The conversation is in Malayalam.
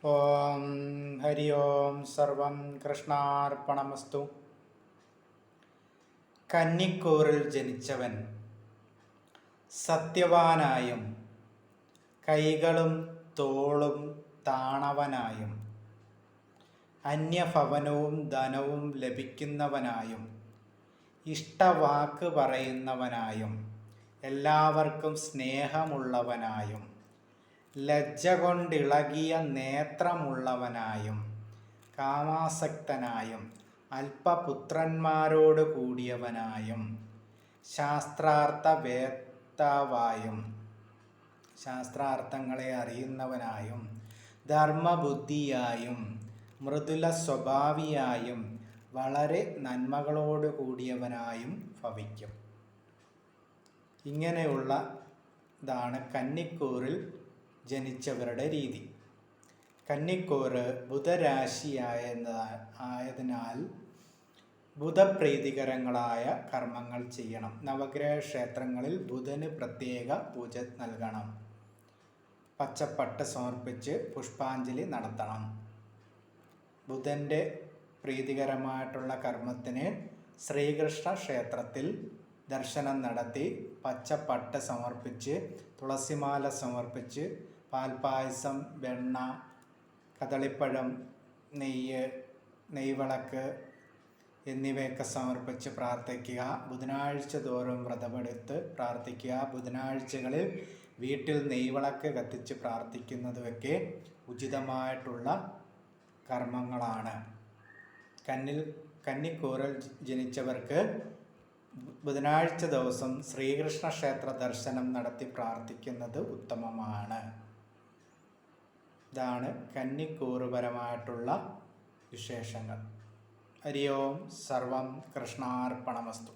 ഓം ഹരി ഓം സർവം കൃഷ്ണാർപ്പണമസ്തു. കന്നിക്കൂറിൽ ജനിച്ചവൻ സത്യവാനായും കൈകളും തോളും താണവനായും അന്യഭവനവും ധനവും ലഭിക്കുന്നവനായും ഇഷ്ടവാക്ക് പറയുന്നവനായും എല്ലാവർക്കും സ്നേഹമുള്ളവനായും ലജ്ജ കൊണ്ടിളകിയ നേത്രമുള്ളവനായും കാമാസക്തനായും അല്പപുത്രന്മാരോട് കൂടിയവനായും ശാസ്ത്രാർത്ഥവേത്താവായും ശാസ്ത്രാർത്ഥങ്ങളെ അറിയുന്നവനായും ധർമ്മബുദ്ധിയായും മൃദുല സ്വഭാവിയായും വളരെ നന്മകളോട് കൂടിയവനായും ഭവിക്കും. ഇങ്ങനെയുള്ള ഇതാണ് കന്നിക്കൂറിൽ ജനിച്ചവരുടെ രീതി. കന്നിക്കൂറ് ബുധരാശിയായതിനാൽ ബുധപ്രീതികരങ്ങളായ കർമ്മങ്ങൾ ചെയ്യണം. നവഗ്രഹ ക്ഷേത്രങ്ങളിൽ ബുധന് പ്രത്യേക പൂജ നൽകണം. പച്ചപ്പട്ട് സമർപ്പിച്ച് പുഷ്പാഞ്ജലി നടത്തണം. ബുധൻ്റെ പ്രീതികരമായിട്ടുള്ള കർമ്മത്തിന് ശ്രീകൃഷ്ണ ക്ഷേത്രത്തിൽ ദർശനം നടത്തി പച്ചപ്പട്ട് സമർപ്പിച്ച് തുളസിമാല സമർപ്പിച്ച് പാൽപ്പായസം, വെണ്ണ, കദളിപ്പഴം, നെയ്വിളക്ക് എന്നിവയൊക്കെ സമർപ്പിച്ച് പ്രാർത്ഥിക്കുക. ബുധനാഴ്ച തോറും വ്രതമെടുത്ത് പ്രാർത്ഥിക്കുക. ബുധനാഴ്ചകളിൽ വീട്ടിൽ നെയ്വിളക്ക് കത്തിച്ച് പ്രാർത്ഥിക്കുന്നതുമൊക്കെ ഉചിതമായിട്ടുള്ള കർമ്മങ്ങളാണ്. കന്നിക്കൂറിൽ ജനിച്ചവർക്ക് ബുധനാഴ്ച ദിവസം ശ്രീകൃഷ്ണ ക്ഷേത്ര ദർശനം നടത്തി പ്രാർത്ഥിക്കുന്നത് ഉത്തമമാണ്. ഇതാണ് കന്നിക്കൂറുപരമായിട്ടുള്ള വിശേഷങ്ങൾ. ഹരി ഓം സർവം കൃഷ്ണാർപ്പണമസ്തു.